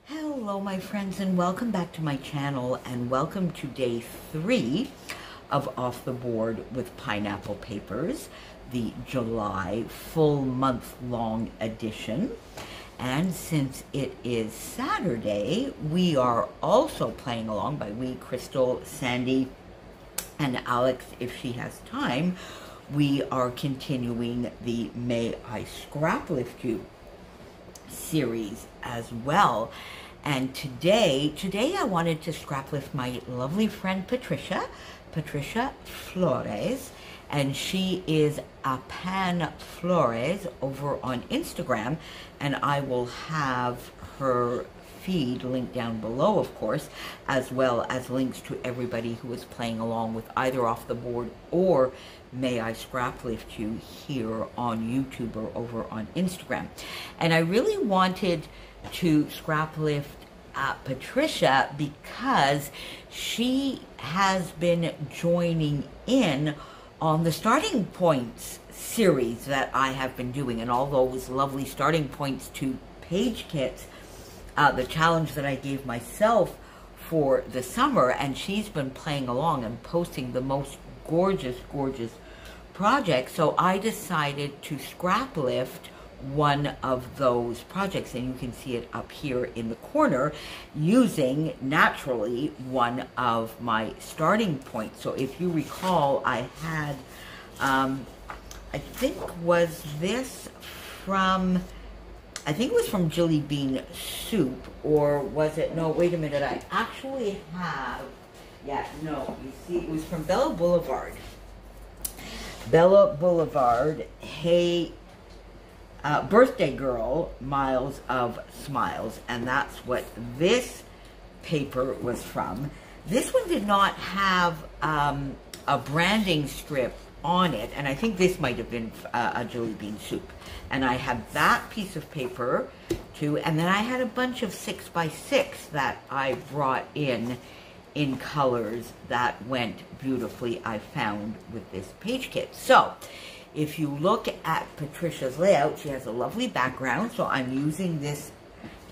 Hello my friends, and welcome back to my channel, and welcome to day 3 of Off the Board with Pineapple Papers, the July full month long edition. And since it is Saturday, we are also playing along, by we, Crystal, Sandy, and Alex, if she has time, we are continuing the May I Scraplift You series as well. And today I wanted to scrap lift my lovely friend Patricia Flores, and she is a Pan Flores over on Instagram, and I will have her feed linked down below, of course, as well as links to everybody who is playing along with either Off the Board or May I Scraplift You here on YouTube or over on Instagram. And I really wanted to scrap lift Patricia because she has been joining in on the starting points series that I have been doing, and all those lovely starting points to page kits, the challenge that I gave myself for the summer. And she's been playing along and posting the most gorgeous projects. So I decided to scrap lift one of those projects, and you can see it up here in the corner, using naturally one of my starting points. So if you recall, I had I think was this from, I think it was from Jelly Bean Soup, or was it, no, wait a minute, I actually have, yeah, no, you see, it was from Bella Boulevard, Hey, Birthday Girl, Miles of Smiles, and that's what this paper was from. This one did not have a branding strip on it, and I think this might have been a Jelly Bean Soup. And I had that piece of paper too, and then I had a bunch of 6x6 that I brought in colors that went beautifully, I found, with this page kit. So if you look at Patricia's layout, she has a lovely background, so I'm using this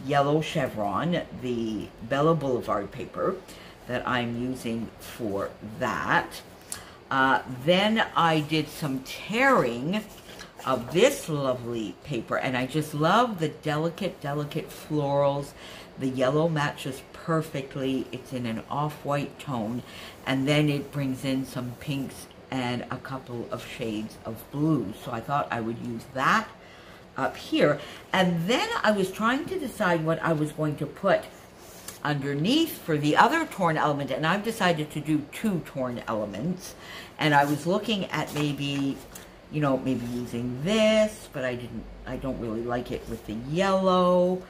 yellow chevron, the Bella Boulevard paper, that I'm using for that. Then I did some tearing of this lovely paper, and I just love the delicate florals. The yellow matches perfectly. It's in an off-white tone, and then it brings in some pinks and a couple of shades of blue. So I thought I would use that up here. And then I was trying to decide what I was going to put underneath for the other torn element, and I've decided to do 2 torn elements. And I was looking at maybe, you know, maybe using this, but I don't really like it with the yellow.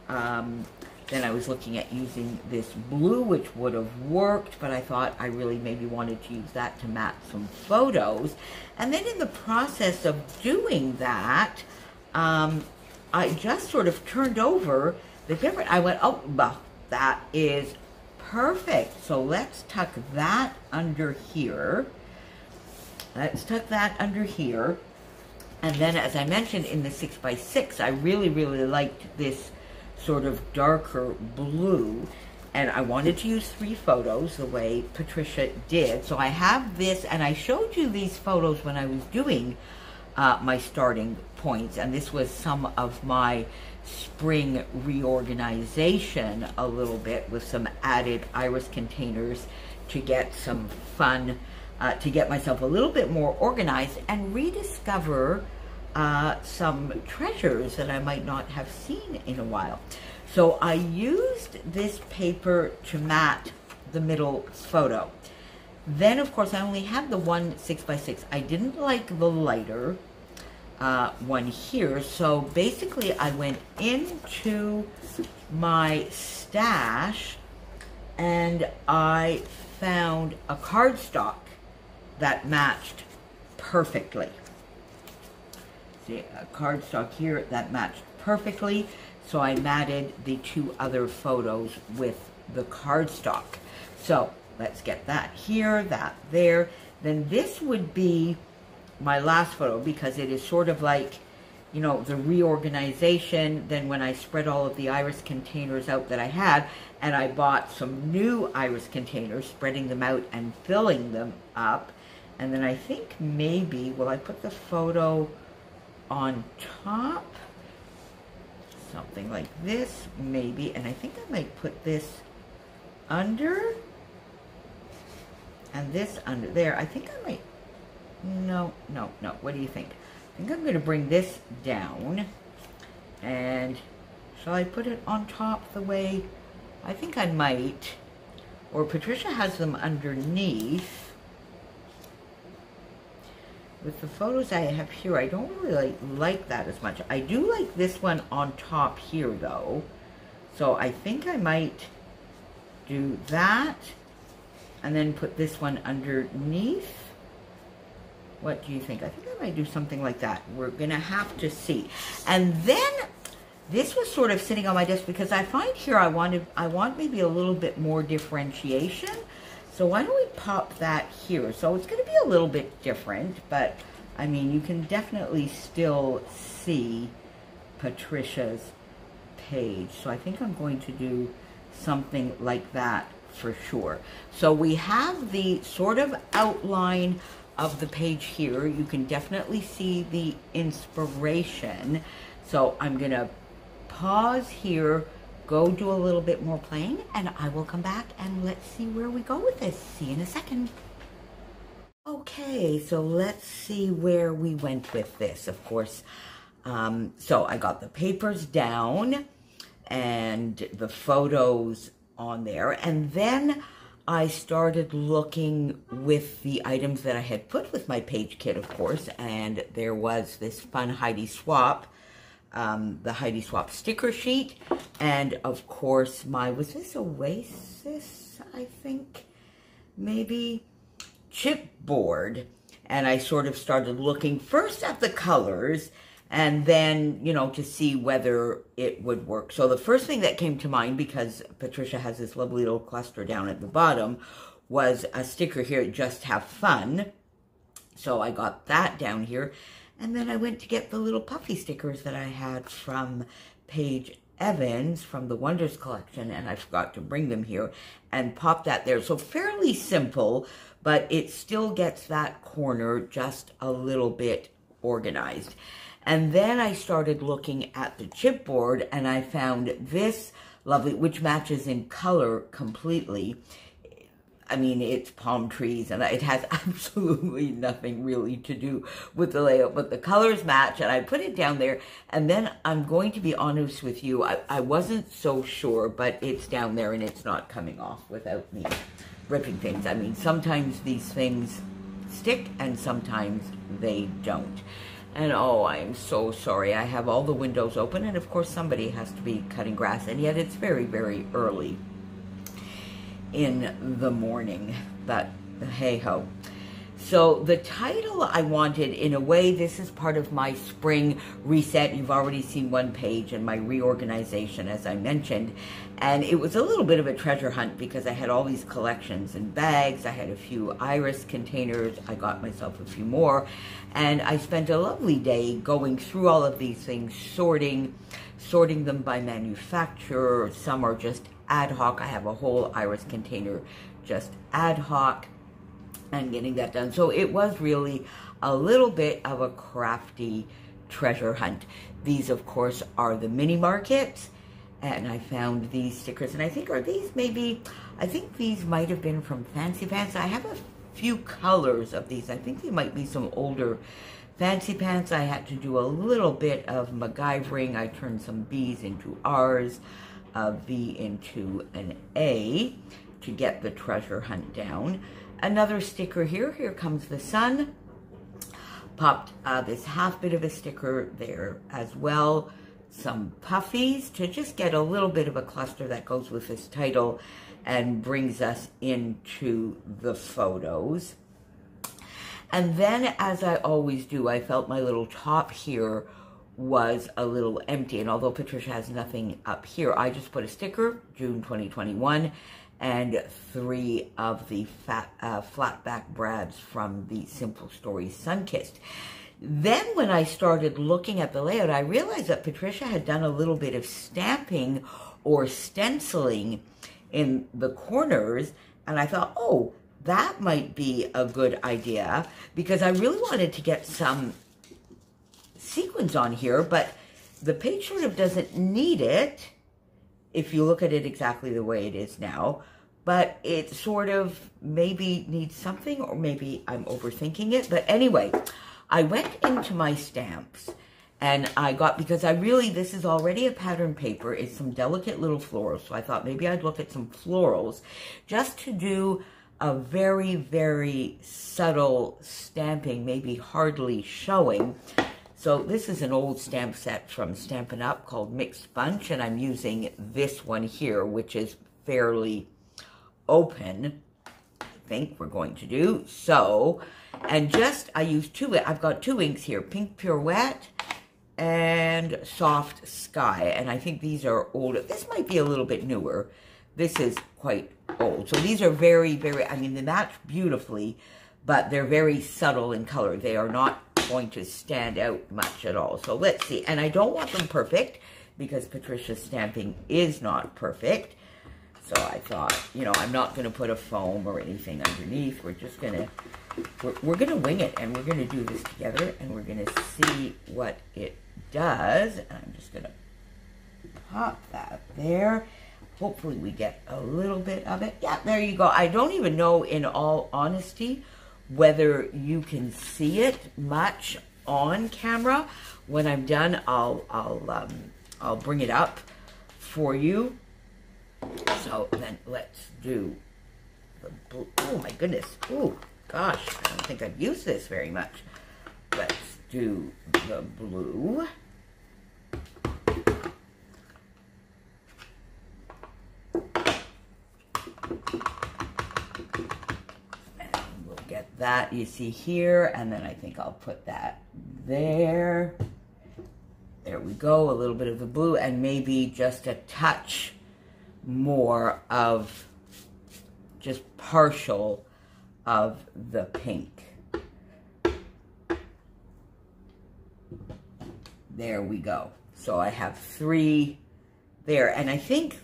Then I was looking at using this blue, which would have worked, but I thought I really maybe wanted to use that to match some photos. And then in the process of doing that, I just sort of turned over the paper. I went, oh, well, that is perfect. So let's tuck that under here. Let's tuck that under here. And then, as I mentioned, in the 6x6, I really liked this sort of darker blue, and I wanted to use 3 photos the way Patricia did. So I have this, and I showed you these photos when I was doing my starting points, and this was some of my spring reorganization a little bit, with some added iris containers to get some fun, to get myself a little bit more organized and rediscover some treasures that I might not have seen in a while. So I used this paper to mat the middle photo. Then, of course, I only had the one 6x6. I didn't like the lighter one here, so basically I went into my stash and I found a cardstock that matched perfectly. A cardstock here that matched perfectly, so I matted the 2 other photos with the cardstock. So let's get that here, that there. Then this would be my last photo, because it is sort of like you know, the reorganization, then when I spread all of the iris containers out that I had, and I bought some new iris containers, spreading them out and filling them up. And then I think maybe, will I put the photo on top? Something like this, maybe. And I think I might put this under, and this under there. I think I might, no. What do you think? I think I'm going to bring this down, and shall I put it on top the way, I think I might, or Patricia has them underneath. With the photos I have here, I don't really like that as much. I do like this one on top here, though. So I think I might do that, and then put this one underneath. What do you think? I think I might do something like that. We're going to have to see. And then this was sort of sitting on my desk because I find here I want maybe a little bit more differentiation. So why don't we pop that here? So it's going to be a little bit different, but I mean, you can definitely still see Patricia's page. So I think I'm going to do something like that for sure. So we have the sort of outline of the page here. You can definitely see the inspiration. So I'm going to pause here, go do a little bit more playing, and I will come back and let's see where we go with this. See you in a second. Okay, so let's see where we went with this. Of course, so I got the papers down and the photos on there, and then I started looking with the items that I had put with my page kit, of course, and there was this fun Heidi Swap, the Heidi Swap sticker sheet, and of course was this Oasis, I think, maybe, chipboard. And I sort of started looking first at the colors, and then, you know, to see whether it would work. So the first thing that came to mind, because Patricia has this lovely little cluster down at the bottom, was a sticker here, Just Have Fun. So I got that down here. And then I went to get the little puffy stickers that I had from Paige Evans from the Wonders collection, and I forgot to bring them here, and pop that there. So fairly simple, but it still gets that corner just a little bit organized. And then I started looking at the chipboard, and I found this lovely, which matches in color completely. I mean, it's palm trees, and it has absolutely nothing really to do with the layout, but the colors match, and I put it down there. And then I'm going to be honest with you, I wasn't so sure, but it's down there, and it's not coming off without me ripping things. I mean, sometimes these things stick, and sometimes they don't. And oh, I'm so sorry. I have all the windows open, and of course somebody has to be cutting grass, and yet it's very, very early in the morning, but hey-ho. So the title I wanted, in a way, this is part of my spring reset. You've already seen one page in my reorganization, as I mentioned. And it was a little bit of a treasure hunt because I had all these collections and bags. I had a few iris containers. I got myself a few more. And I spent a lovely day going through all of these things, sorting them by manufacturer. Some are just ad hoc. I have a whole iris container just ad hoc, and getting that done. So it was really a little bit of a crafty treasure hunt. These, of course, are the mini markets, and I found these stickers, and I think, are these maybe, I think these might have been from Fancy Pants. I have a few colors of these. I think they might be some older Fancy Pants. I had to do a little bit of MacGyvering. I turned some B's into R's, a V into an A to get the treasure hunt down. Another sticker here. Here comes the sun. Popped this half bit of a sticker there as well. Some puffies to just get a little bit of a cluster that goes with this title and brings us into the photos. And then, as I always do, I felt my little top here was a little empty. And although Patricia has nothing up here, I just put a sticker, June 2021, and 3 of the flatback brads from the Simple Stories Sunkissed. Then when I started looking at the layout, I realized that Patricia had done a little bit of stamping or stenciling in the corners, and I thought, oh, that might be a good idea, because I really wanted to get some sequins on here, but the page sort of doesn't need it if you look at it exactly the way it is now, but it sort of maybe needs something, or maybe I'm overthinking it. But anyway, I went into my stamps and I got, because this is already a pattern paper, it's some delicate little florals, so I thought maybe I'd look at some florals just to do a very, very subtle stamping, maybe hardly showing. So this is an old stamp set from Stampin' Up! Called Mixed Bunch, and I'm using this one here, which is fairly open, I think we're going to do. So, and I used I've got 2 inks here, Pink Pirouette and Soft Sky, and I think these are older. This might be a little bit newer. This is quite old. So these are very, very, I mean, they match beautifully, but they're very subtle in color. They are not going to stand out much at all. So let's see. And I don't want them perfect, because Patricia's stamping is not perfect. So I thought, you know, I'm not going to put a foam or anything underneath. We're just going to, we're going to wing it, and we're going to do this together, and we're going to see what it does. And I'm just going to pop that there. Hopefully we get a little bit of it. Yeah, there you go. I don't even know, in all honesty, whether you can see it much on camera. When I'm done, I'll bring it up for you. So then let's do the blue. Oh my goodness. Oh gosh, I don't think I've used this very much. Let's do the blue. That you see here, and then I think I'll put that there. There we go, a little bit of the blue, and maybe just a touch more of, just partial of the pink. There we go. So I have 3 there, and I think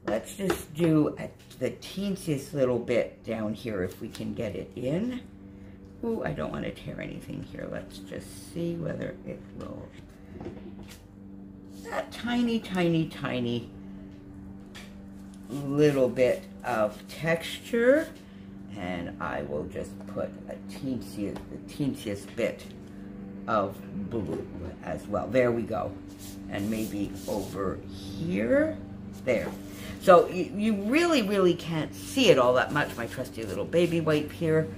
let's just do the teensiest little bit down here if we can get it in. Ooh, I don't want to tear anything here. Let's just see whether it will. That tiny, tiny, tiny little bit of texture. And I will just put the teensiest bit of blue as well. There we go. And maybe over here. There. So you really, really can't see it all that much. My trusty little baby wipe here.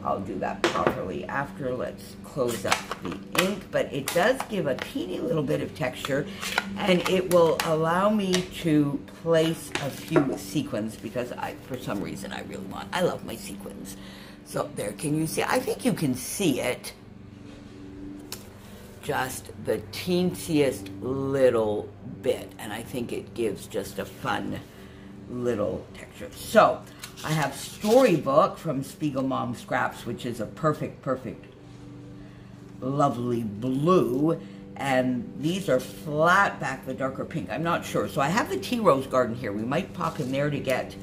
I'll do that properly after. Let's close up the ink. But it does give a teeny little bit of texture, and it will allow me to place a few sequins, because for some reason, I love my sequins. So there, can you see? I think you can see it. Just the teensiest little bit, and I think it gives just a fun little texture. So I have Storybook from Spiegel Mom Scraps, which is a perfect, lovely blue, and these are flat back, the darker pink. I'm not sure. So I have the Tea Rose Garden here. We might pop in there to get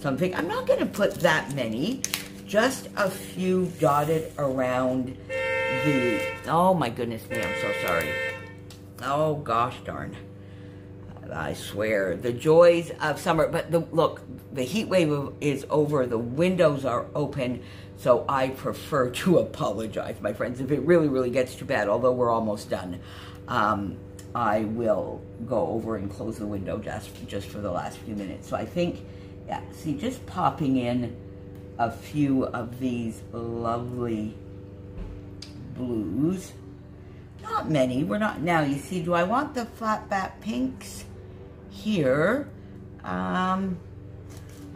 something. I'm not going to put that many, just a few dotted around the, oh my goodness me, I'm so sorry. Oh gosh darn. I swear, the joys of summer. But look, the heat wave is over, the windows are open, so I prefer to apologize, my friends, if it really, really gets too bad, although we're almost done. I will go over and close the window just for the last few minutes. So I think, yeah, see, just popping in a few of these lovely blues. Not many, we're not, now you see, do I want the flat back pinks here? I'm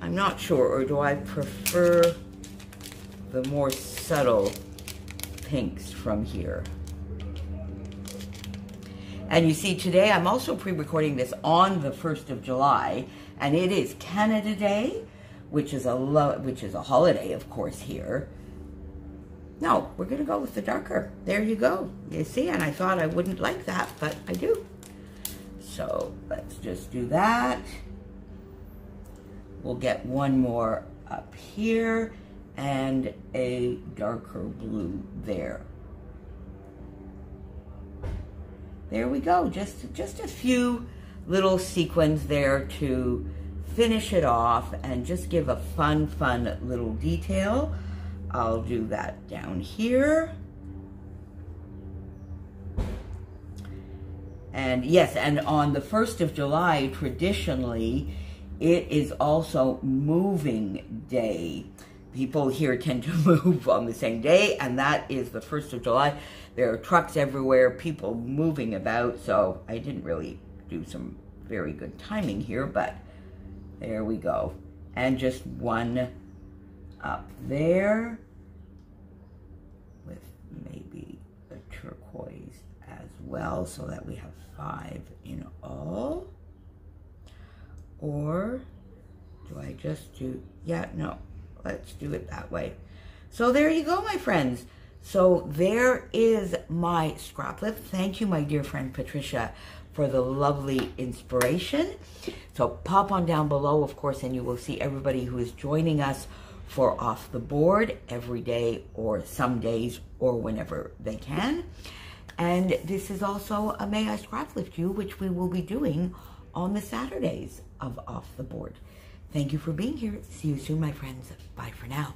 not sure, or do I prefer the more subtle pinks from here? And you see, today I'm also pre-recording this on the 1st of July, and it is Canada Day, which is a holiday, of course, here. No, we're going to go with the darker. There you go. You see, and I thought I wouldn't like that, but I do. So let's just do that. We'll get one more up here and a darker blue there. There we go. Just a few little sequins there to finish it off and just give a fun little detail. I'll do that down here. And yes, and on the 1st of July, traditionally, it is also moving day. People here tend to move on the same day, and that is the 1st of July. There are trucks everywhere, people moving about, so I didn't really do some very good timing here, but there we go. And just one up there with maybe a turquoise as well, so that we have 5 in all. Or do I just do, yeah, no, let's do it that way. So there you go, my friends. So there is my scrap lift. Thank you, my dear friend Patricia, for the lovely inspiration. So pop on down below, of course, and you will see everybody who is joining us for Off the Board every day or some days or whenever they can. And this is also a May I Scrap Lift You, which we will be doing on the Saturdays of Off the Board. Thank you for being here. See you soon, my friends. Bye for now.